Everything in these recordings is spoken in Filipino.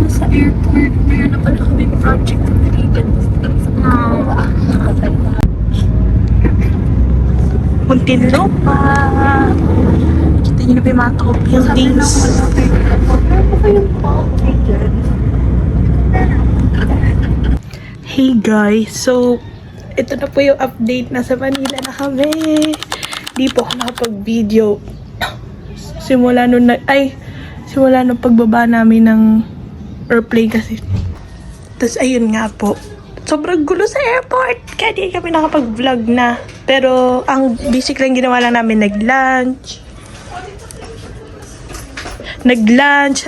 na sa airport. Meron na pala kami project completed. Muntinlupa. Kita niyo na ba yung mga tall buildings? Hey guys, so ito na po yung update. Nasa Manila na kami. Di po ako nakapag-video. Simula nung pagbaba namin ng airplane kasi. Tapos ayun nga po. Sobrang gulo sa airport. Kaya di kami nakapag-vlog na. Pero ang basic lang ginawa lang namin, nag-lunch.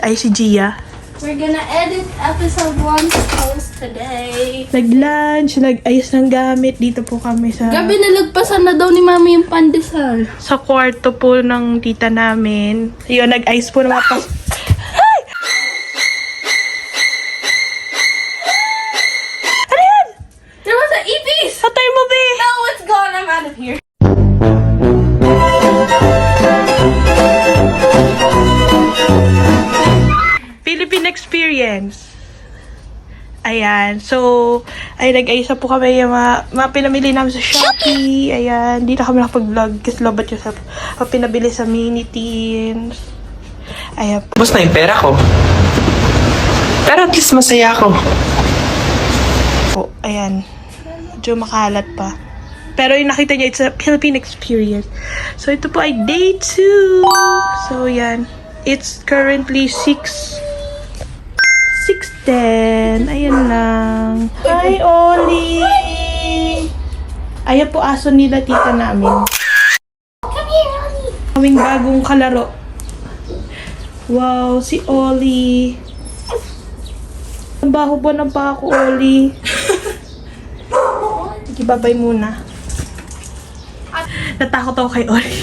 Ay, si Gia. We're gonna edit episode 1 to post today. Nag-lunch, nag-ayos ng gamit. Dito po kami sa... Gabi nalagpasan na daw ni Mami yung pandesal. Sa kwarto po ng tita namin. Yun, nag-ayos po ng mga Ay! Ano yan? There was an EPs! Patay mo, be! No, it's gone. I'm out of here. Philippine experience. Ayan. So, ay nag-ayos na po kami yung mga pinamili namin sa Shopee. Ayan. Di na kami nakapag-vlog kasi lobat yung sa pinabili sa mini teens. Ayan. Tapos na yung pera ko. Pero at least masaya ako. Po. Ayan. Medyo makalat pa. Pero yung nakita niya, it's a Philippine experience. So, ito po ay day 2. So, yan. It's currently 6:10. Ayan lang. Hi, Oli! Ayan po aso nila tita namin. Come here, Ollie. Kaming bagong kalaro. Wow, si Oli. Ang baho ba ng pa ako, Oli? Ikibabay muna. Natakot ako kay Oli.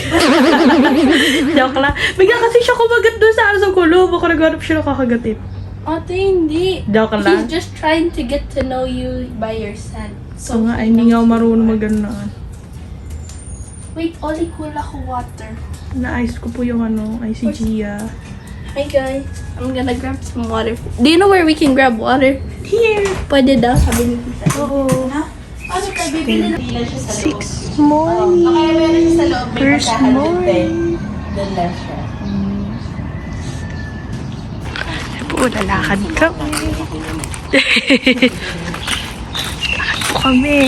Joke lang. Bigla kasi siya kumagat doon sa aso ko. Baka naghanap siya nakakagatin. Ate, hindi. Joke lang. He's just trying to get to know you by your scent. So nga, ay, hindi nga ako marunong magano'n. Wait, Ollie, cool ako water. Na-ice ko po yung ay si Gia. Hi guys, I'm gonna grab some water. Do you know where we can grab water? Here! Pwede daw, sabi ni Tita. Oo. Ano ka, bibili na? 6 morning. First morning. Doon lang siya. Po, lalakad kami. Lalakad po kami.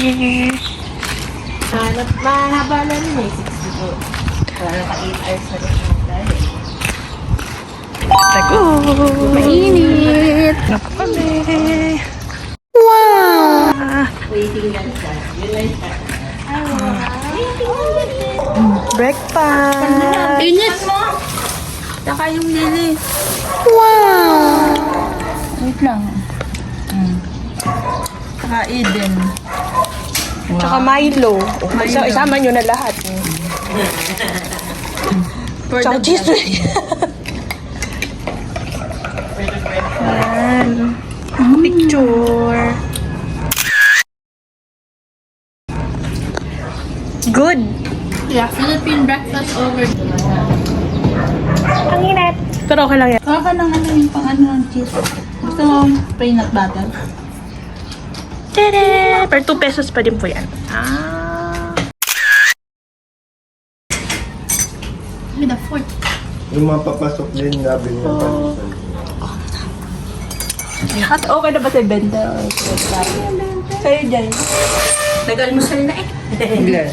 Mahaba na rin eh, 60 po. Wala pa 8 hours na rin tayo. Tago. Mainit! Lalakad po kami. Wow! Waiting lang siya. Yun lang siya. Breakfast. Init mo! Saka yung lili. Wow! Wait lang. Saka Eden. Tsaka Milo. Isama nyo na lahat. Tsaka cheese. Ayan. Picture. Good. Yeah, Philippine breakfast over. Ang init. Pero okay lang yan. Saka ka ng ano yung pang ano ng cheese. Gusto mo peanut butter? Tada! Per 2 pesos pa din po yan. Ah. With a fork. Yung mga papasok din, nabi niya pandesal. At okay na ba sa benta? Sa'yo dyan. Nag-almusal na eh. Ilan?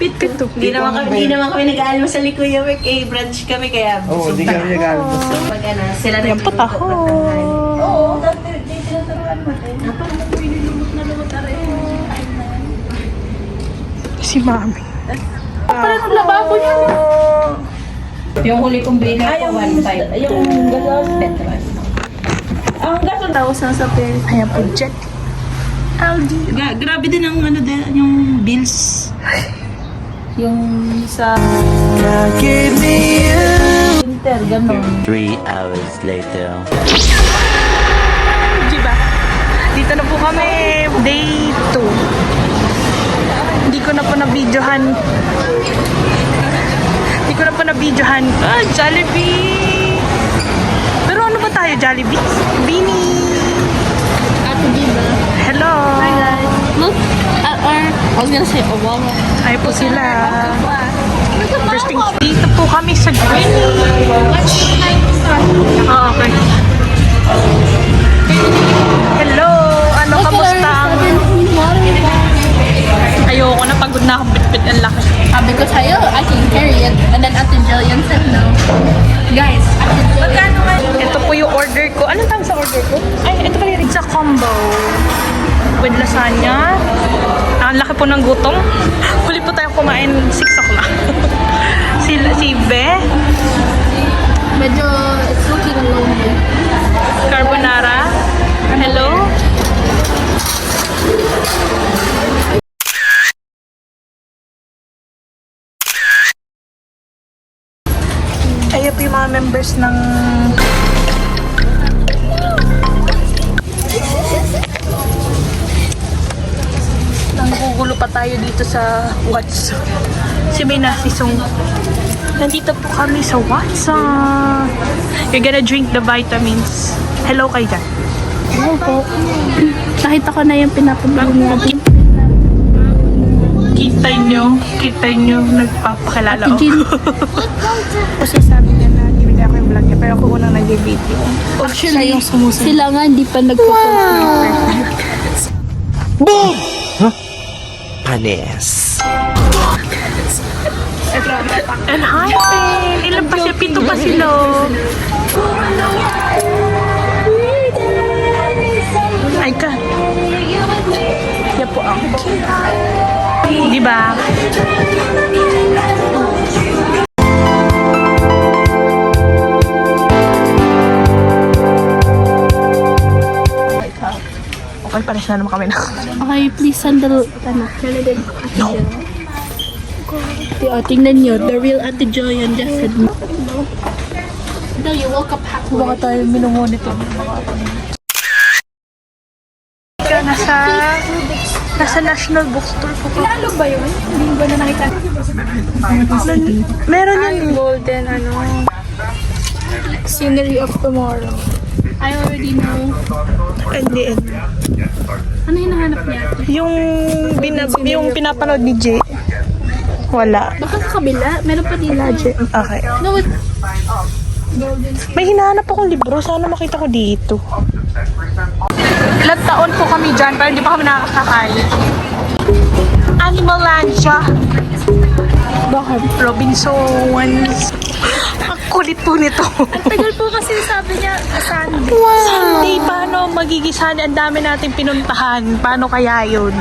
Pit-pit to. Hindi naman kami nag-almusal ni Kuya Wick. Eh, brunch kami kaya Oo, di kami nag-almusal. pag ano, sila Yan po nagluluto taho. ng tanghali. Oo, dati tinuturuan mo din. Napag mo nilulumot na lumot na rin. Si Mami. Parang ang lababo niya. Yung huli kong bilhin ko, 1.5. Yung galos, Petron. Ang gaso daw sa pin. Ayan po, Jet. Aldi. Grabe din ang ano din, yung bills. Yung sa winter, gano'n. 3 hours later. Diba? Dito na po kami. Day 2. Hindi ko na po na-videohan. Hindi ko na po na-videohan. Ah, Jollibee! Pero ano ba tayo, Jollibee? Beanie! Ate Diva. Hello! Hi guys. Look at our, I was gonna say Owawa. Ay po sila. First thing, dito po kami sa Greenwich. Oh, okay. Hello! Ano, kamusta ang... Ayoko na, pagod na akong bit-bit ang laki. Sabi ko sa'yo, I can carry it. And then Ate Jillian said no. Guys, Ate Jillian. Ito po yung order ko. Anong tawag sa order ko? Ay, ito pala yung pizza combo. With lasagna. Ang laki po ng gutom. Huli po tayo kumain 6 o'clock. si Be. Medyo, it's looking lonely. Carbonara. Hello. Ayan po yung mga members ng nanggugulo pa tayo dito sa Watson. Si May nasisong. Nandito po kami sa Watson. You're gonna drink the vitamins. Hello kay dyan. Hello po. Nakita ko na yung pinapabili niya. Kita nyo, nagpapakilala Ate ako. Jill. Kasi sabi niya na hindi ako yung vlog niya, pero ako unang nag-video. Actually, sila nga hindi pa nagpo-post. Panis. And hi, Pen! Ilan pa siya? 7 pa sila. Ay ka. Yan po ang diba? Okay, pares na naman kami na. Okay, please sandal. No. Tingnan nyo, the real Ate Joyan just said no. No, you woke up halfway. Baka tayo minungo nito. Nasa National Bookstore po ko. Ano ba yun? Hindi ba na nakita? Meron yung golden Scenery of Tomorrow. I already know. Hindi. Ano hinahanap niya? Yung pinapanood ni Jay. Wala. Baka sa kabila, meron pa din Jay. Okay. No, it... May hinahanap akong libro. Sana makita ko dito. Ilang taon po kami dyan, pero hindi pa kami nakakakain. Animalandia. Bakit? Robinsons. Ang kulit po nito. Tagal po kasi sabi niya, Sunday. Wow. Sunday, paano magiging Sunday? Ang dami natin pinuntahan. Paano kaya yun?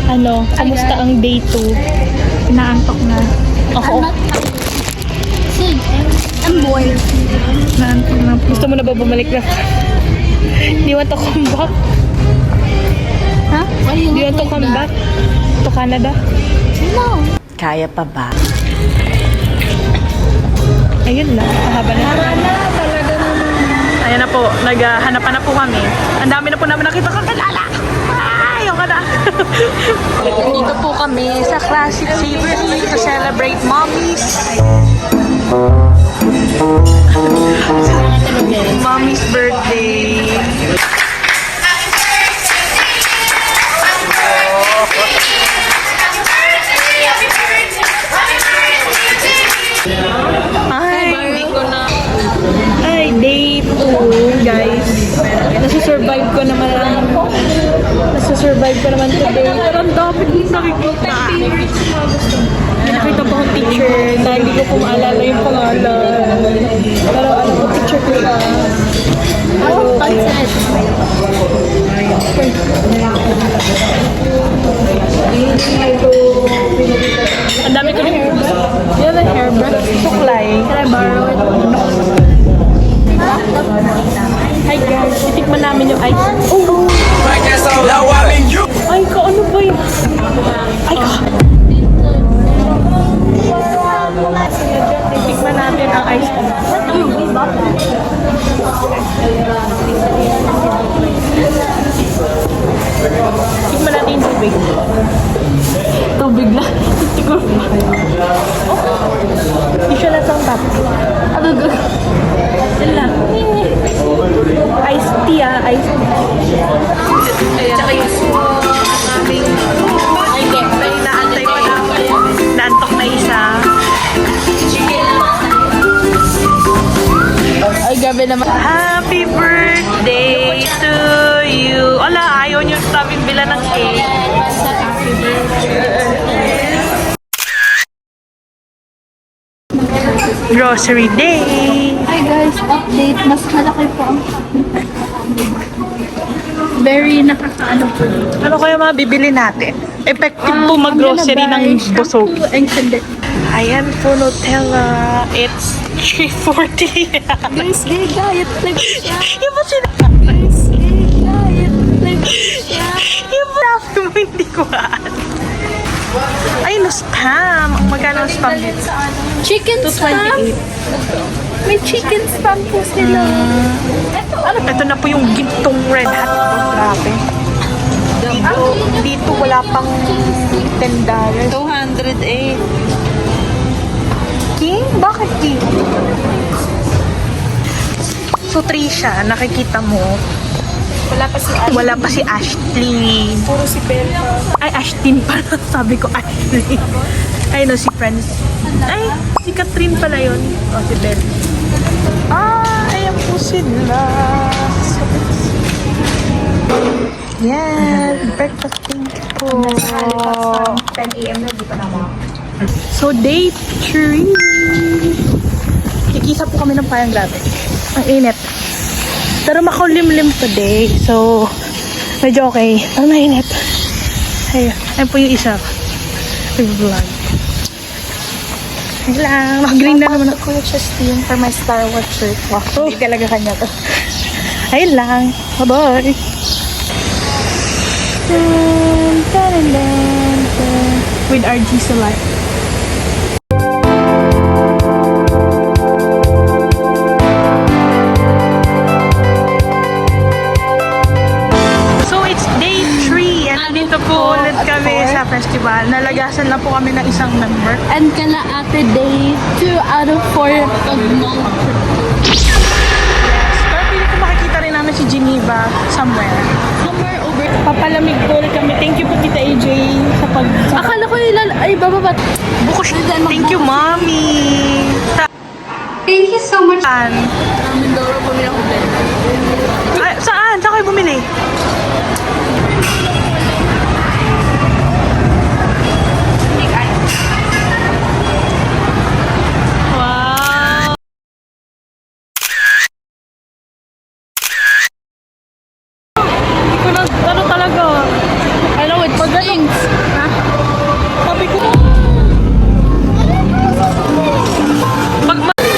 Ano? Kamusta ang day 2? Inaantok na. Ako. See, I'm bored. Naantok na. Gusto mo na ba bumalik na? Do you want to come back? Huh? Why do Do you you want to look come like back? To Canada? that? No. Kaya pa ba? Ayun lang. Mahaba na. Talaga naman. Ayan na po. Naghahanapan na po kami. Ang dami na po namin nakita kakilala. Ayaw ka na. Dito po kami sa Classic Savory to celebrate Mommy's. Mommy's birthday. Ay, day 2, guys. Nasusurvive ko naman today. Pero ang dami kong nakikita. May nakita pa akong teacher na hindi ko po maalala yung pangalan. Pero alam ko, teacher ko siya. Oh, content. Ang dami ko rin. You have a hairbrush? Suklay. Can I borrow it? Hi guys, titikman namin yung ice. Oh! Ay, ano ba yun? Ay, titikman natin ang ice cream. Tikman natin yung tubig. Tubig lang. Siguro. Hindi siya lasang tap. Ano patok na isa. Ay, gabi naman. Happy birthday to you. Ala, ayaw niyo sabing bila ng cake. Happy birthday. Grocery day. Hi guys, update. Mas malaki po ang very nakakaano po. Ano kaya mabibili natin? Effective po mag-grocery ng busog. Ayan po, Nutella. It's 340. Guys, diet lang siya. Yung ba sila? Guys, diet lang siya. Yung ba sabi mo hindi ko ay, no spam. Magkano ang spam dito? Chicken spam? 228. May chicken spam po sila. Ito na po yung gintong red hot. Oh, grabe. Dito wala pang $10. 208. King? Bakit King? So, Trisha, nakikita mo, wala pa si Ashley. Puro si Bella. Ay, Ashtin pala. Sabi ko Ashley. Ay, no, si Friends. Ay, si Catherine pala yun. O, si Bella. Ah, ayan po sila. Yes, breakfast po. 10 a.m. na, di pa naman. So, day 3. Kikisa po kami ng payang grabe. Ang init. Pero makulimlim today. So, medyo okay. Pero mainit. Ayun. Ayun po yung isa. Nag-vlog. Ayun lang. Mag-green na naman ako. Kuya Chestin for my Star Wars shirt. Wow, hindi talaga kanya to. Ayun lang. Bye-bye. With RG Select. So it's day 3 and dito po ulit kami sa festival. Nalagasan na po kami ng isang member. And kalaate day 2 out of 4 pag-mall. Pero pili ko makikita rin namin si Geneva somewhere. Somewhere over. Papalamig po ulit kami. Thank you po Tita AJ sa pag... Akala ko ay bababa. Buko siya. Thank you, Mommy. Thank you so much. Saan? Mindoro bumili ako din. Ay, saan? Saan kayo bumili? Wow! Hindi ko na, ano talaga? I know it stinks. Ha? Sabi ko, pag ay!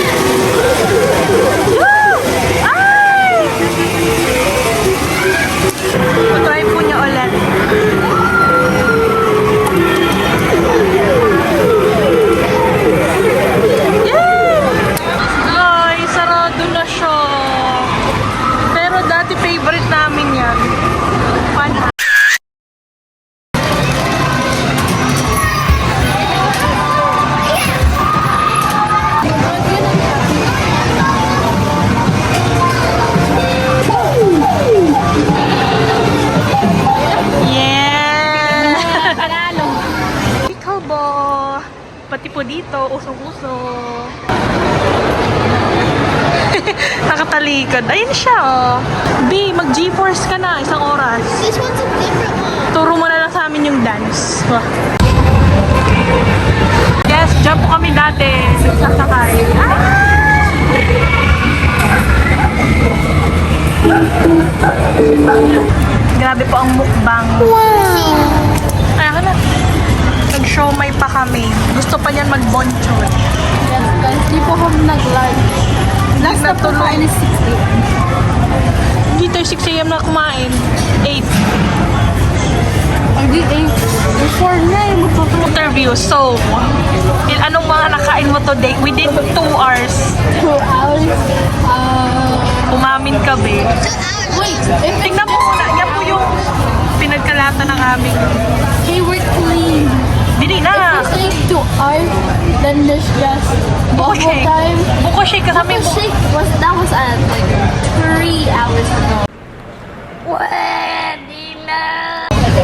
Try po niya ulit. Ay, sarado na siya. Pero dati favorite namin yan. Fun. Yeah! Panalo. Ikaw ba? Pati po dito, usong-uso. Nakatalikod. Ayun siya, oh. B, mag-G-Force ka na, isang oras. This one's a different one. Turo mo na lang sa amin yung dance. Wah. Yes, dyan po kami dati. Sasakay. Grabe po ang mukbang. Wow! Ay, na. Nag-showmay pa kami. Gusto pa niyan mag-bonchon. Yes, guys. Di po kami nag-live. Last na po Natuloy. kain is 6 a.m. Hindi tayo 6 a.m. na kumain. 8. Hindi 8. Before na yung magpapalagay. Interview. So, anong mga nakain mo today? Within 2 hours. 2 hours. Umamin ka, be. Wait. If Tingnan mo muna. Yan po yung pinagkalata ng aming... they were clean. Dili na. If it's 2 hours, then there's just Buko bubble shake. time. Buko shake kasama Buko mo. shake was, that was at like 3 hours ago.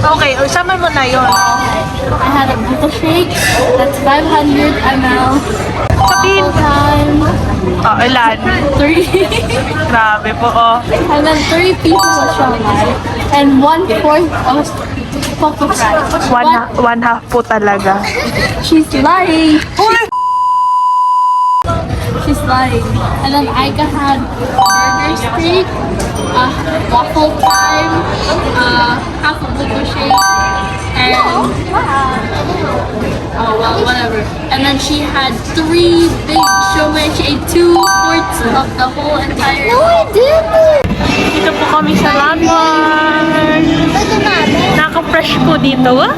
Okay, usama mo na yun. I had a buko shake. That's 500 ml. Sabihin. Time. Oh, ilan? 3. Grabe po, oh. And then 3 pieces of siomai. And 1/4 of poco fries. One half po talaga. She's lying. She's lying. And then Aika had burger steak, waffle time, half a buko shake, and oh well, whatever. And then she had 3 big siomai. She ate 2/4 of the whole entire. No, I didn't. Dito po kami sa Landmark. Naka-fresh po dito. Wow!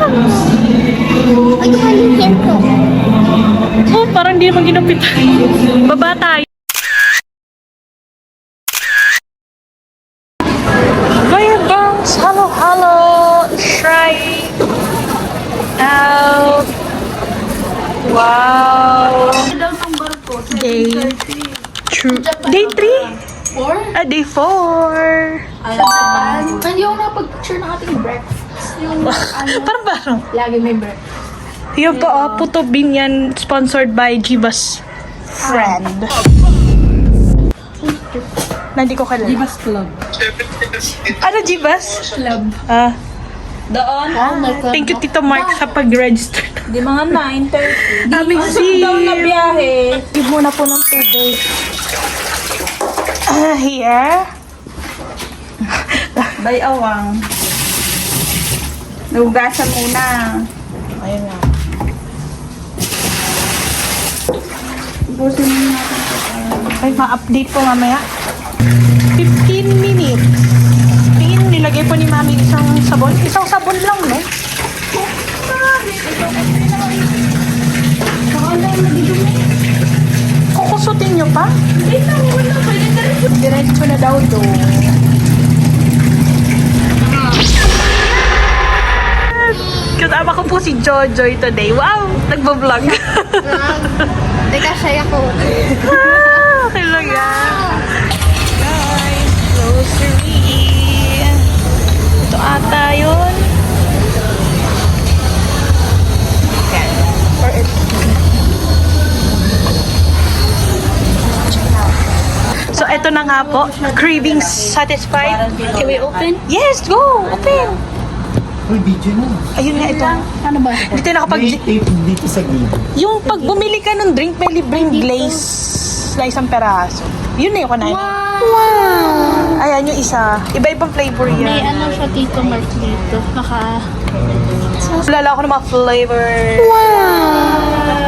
Oh, parang di naman ginupit. Baba tayo. Gaya bangs. Hello, hello. Try out. Wow. Day 3? 4? Day 4. Hindi ako nakapag-picture ng ating breakfast. Yung Parang lagi may breakfast. Yung po, Puto Bean yan, sponsored by Jibas Friend. Hindi ko kalala. Divas Club. Ano, Jibas? Club. Ah, Doon, Oh my God. thank you, Tito Mark, sa pag-register. di mga 9:30. Aming Daw na biyahe. Give muna po ng tubig. Here. Bay awang. Nugasan muna. Ayun nga. Ubusin mo natin. Ay, ma-update po mamaya. 15 minutes. Tingin, nilagay po ni Mami isang sabon. Isang sabon lang, no? Kukusutin nyo pa? Diretso na daw do. Kasama ko po si Jojoy today. Wow! Nagbablog. Teka, siya ako. Okay lang yan. Guys, grocery. Ito ata yun. Yan. Or ito. So, ito na nga po. Cravings satisfied. Can we open? Yes, go! Open! Uy, video na. Ayun nga ito. Ano ba? Dito nakapag... May tape dito sa gilid. Yung pag bumili ka ng drink, may libreng glaze na isang peraso. Yun na yung kunain. Wow! Ayan yung isa. Iba-ibang flavor May yan. ano siya Tito Mark dito. Lala ko ng mga flavor.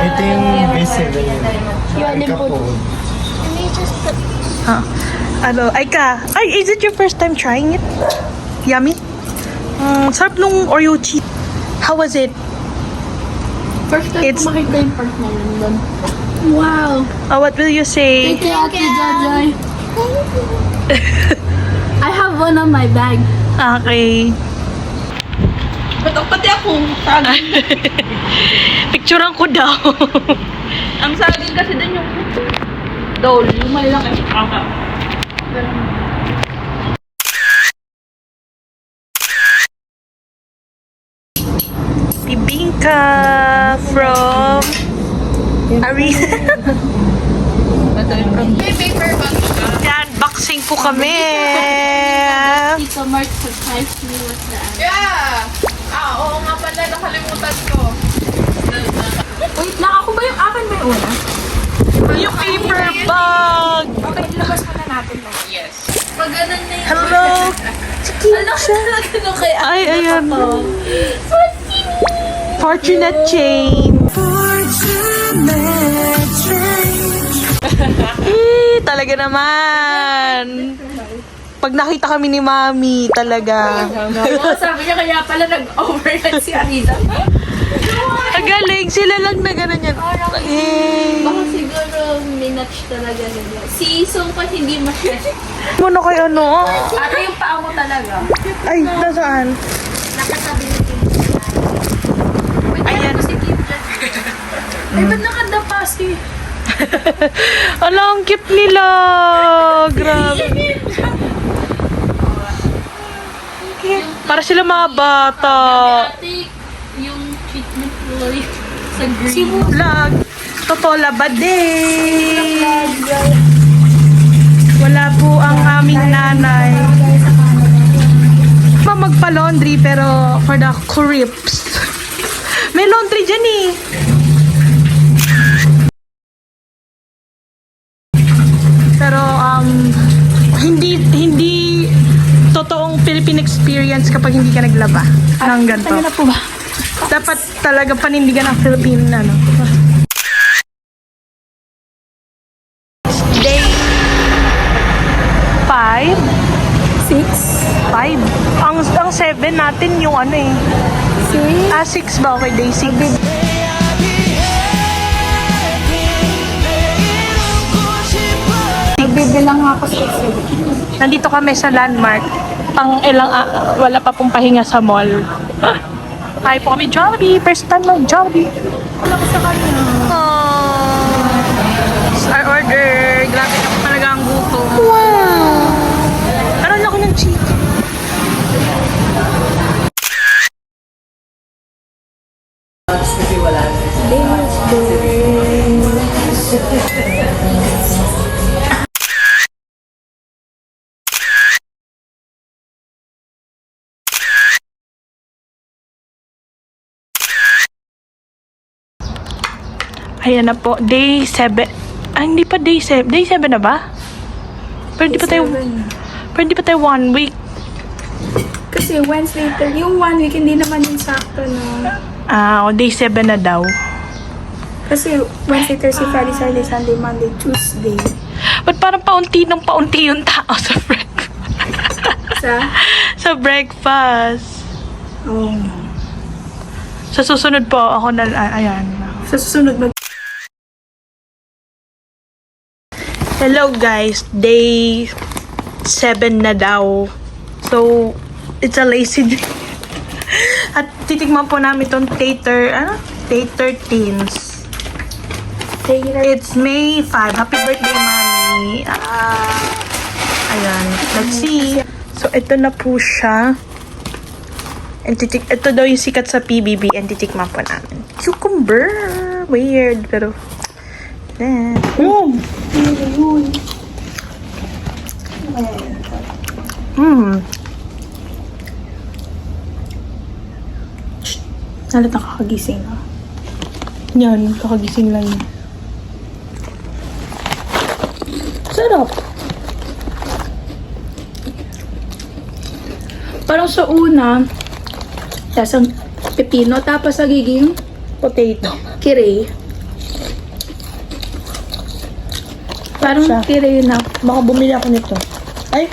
Ito yung best seller nila. Yun, Kapod. Huh? Ano, Aika. Ay, is it your first time trying it? Yummy? Sarap nung Oreo cheese. How was it? First time It's- ko makita yung part na yun doon. Wow! What will you say? Thank you, Ate Jojoy. I have one on my bag. Okay. Pati ako. Picturean ko daw. Ang saging kasi din yung dole, yung malaki. Bibingka from Arisa. Yan, boxing po kami. Tito Mark surprised me with that. Wait lang, ako ba yung akin ba yung una? Yung paper bag. Okay, labas muna natin na. Pag ganun na yun. Hello. Ano kaya? Ay, ayan. Fortunate chain. Talaga naman. Pag nakita kami ni Mami, talaga. Sabi niya kaya pala nag-overnight si Arisa. Galing, sila lang na gano'n yan. Eh. Baka siguro minatch talaga nila. Si Sungkot hindi ma-stretch. Muna kay ano? Ate yung paa mo talaga. Ay, nasaan? Nakatabi ni Kim. Ayan. Si Kim dyan. Ay, ba't nakadapa si? Ala, ang cute nila. Grabe. Para sila mga bata. Ate, yung treatment Uy, sa green. Vlog. Totola ba din? Wala po ang aming nanay. Magpa-laundry pero for the creeps. May laundry dyan eh. Pero hindi totoong Philippine experience kapag hindi ka naglaba ng ganito. Ano na po ba? Dapat talaga panindigan ang Philippine Day 5? 5? Ang 7 natin yung ano eh. 6 ba? Okay, day 6. Nagbibilang nga ako sa Nandito kami sa landmark. Wala pa pong pahinga sa mall. Kaya po kami Jollibee. First time mag Jollibee. Wala ko sa kanya. Our order. Grabe na po talaga ang gutom. Wow! Karoon ako ng chicken. Ayan na po, day 7. Hindi pa day 7. Day 7 na ba? Pero hindi pa tayo 1 week. Kasi Wednesday, yung 1 week, hindi naman yung sakto na. Day 7 na daw. Kasi Wednesday, Thursday, Friday, Saturday, Sunday, Monday, Tuesday. Ba't parang paunti yung tao sa breakfast? Sa breakfast. Oh. Sa susunod po, ako na, ayan. Sa susunod Hello guys, day 7 na daw. So, it's a lazy day. At titigman po namin itong Tater Teens. It's May 5. Happy birthday, Mommy. Ayan, let's see. So, ito na po siya. And ito daw yung sikat sa PBB and titikman po namin. Cucumber! Weird, pero... Nalit nakakagising na. Yan, kakagising lang yun. Sarap. Parang sa una, lasang pepino, tapos nagiging Potato. kirey. Parang Siya. kirey na. Baka bumili ako nito. Ay,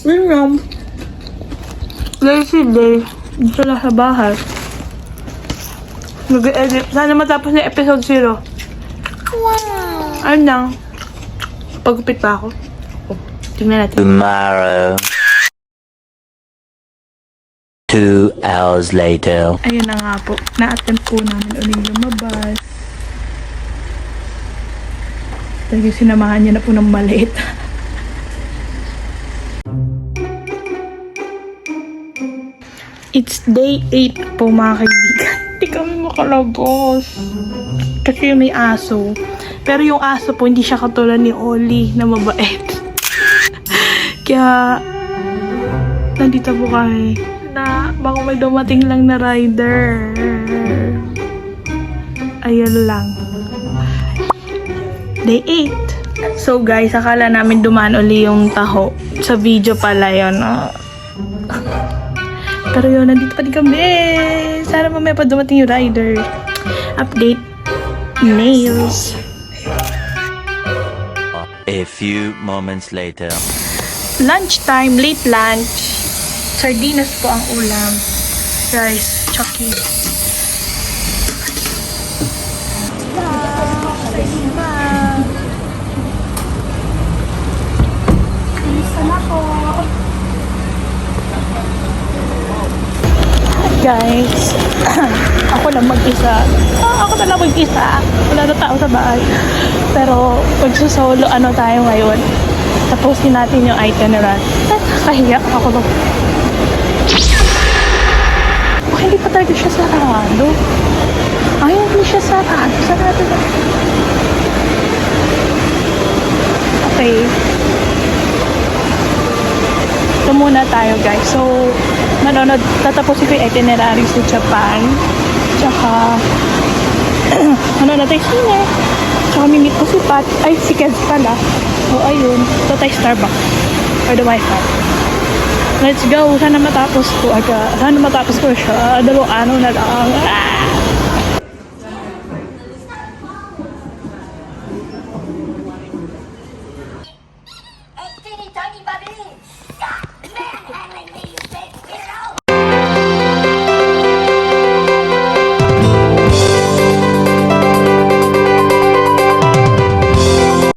yun lang. Lazy day. Dito lang sa bahay. Nag-edit. Sana matapos na episode 0. Wow! Ayun lang. Pagupit pa ako. Tingnan natin. Tomorrow. 2 hours later. Ayun na nga po. Na-attempt po namin uling lumabas. Talagang sinamahan niya na po ng maliit. It's day 8 po mga kaibigan. Hindi kami makalabos. Kasi may aso. Pero yung aso po hindi siya katulad ni Oli na mabait. Kaya nandito po kami na baka may dumating lang na rider. Ayan lang. Day 8. So guys, akala namin dumaan uli yung taho. Sa video pala yun. Pero yun, nandito pa din kami. Sana mamaya pa dumating yung rider. Update. Nails. A few moments later. Lunchtime, late lunch. Sardinas po ang ulam. Rice, chucky. Guys, ako lang mag-isa. Ako na lang mag-isa. Wala na tao sa bahay. Pero, magsusolo tayo ngayon. Tapusin natin yung itinerary. Kahiya ako lang. hindi pa talaga siya sarado. Ay, hindi siya sarado. Sarado na. Okay. Ito muna tayo, guys. So, tatapusin ko yung itinerary sa Japan. Tsaka, manonood tayo sine. Tsaka mimit ko si Pat. Ay, si Kez pala. So, ayun. Ito tayo Starbucks. For the Wi-Fi. Let's go. Sana matapos ko agad. Sana matapos ko siya. 2 araw na lang. Ah!